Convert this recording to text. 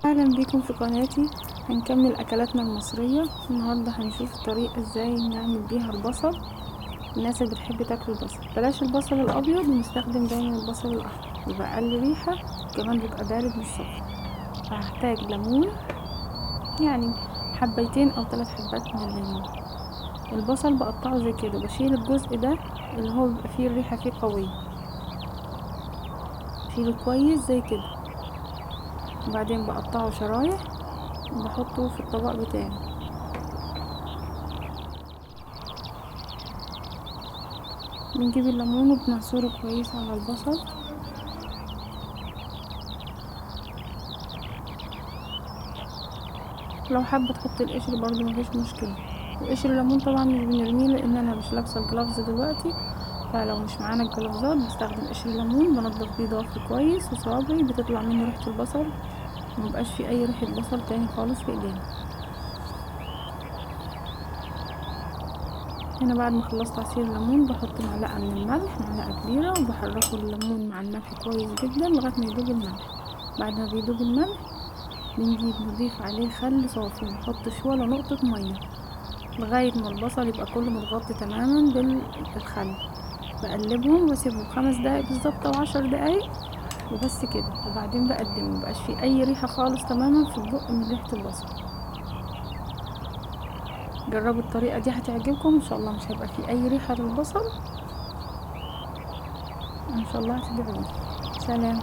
اهلا بيكم في قناتي. هنكمل اكلاتنا المصرية. النهاردة هنشوف الطريقة ازاي نعمل بيها البصل. الناس اللي بتحب تاكل البصل بلاش البصل الابيض ونستخدم دايما البصل الاحمر، بيبقى اقل ريحة وكمان بيبقى بارد مش سخن. فهحتاج ليمون، يعني حبيتين او 3 حبات من الليمون. البصل بقطعه زي كده، بشيل الجزء ده اللي هو بيبقى فيه الريحة فيه قوية، بشيله كويس زي كده. وبعدين بقطعه شرايح وبحطه في الطبق بتاعي. بنجيب الليمون وبنعصره كويس على البصل. لو حابه تحط القشر برضو مفيش مشكله. وقشر الليمون طبعا مش بنرميه لان انا مش لابسه الجلافز دلوقتي، فلو مش معانا الجلافزات بستخدم قشر الليمون، بنضف بيه ضفري كويس وصوابعي بتطلع منه ريحه البصل، ومبقاش في اي ريحه بصل تاني خالص في ايدينا. هنا بعد ما خلصت عصير الليمون بحط معلقه من الملح، معلقه كبيره، وبحركه الليمون مع الملح كويس جدا لغايه ما يدوب الملح. بعد ما بيدوب الملح بنجيب نضيف عليه خل صافي، منحطش ولا نقطة مية لغاية ما البصل يبقى كله متغطي تماما بالخل. بقلبهم واسيبهم 5 دقايق بالظبط او 10 دقايق وبس كده. وبعدين بقدمه، مبقاش فيه اي ريحة خالص تماما في البق من ريحة البصل. جربوا الطريقة دي هتعجبكم ان شاء الله، مش هيبقى فيه اي ريحة للبصل، ان شاء الله هتدعوني. سلام.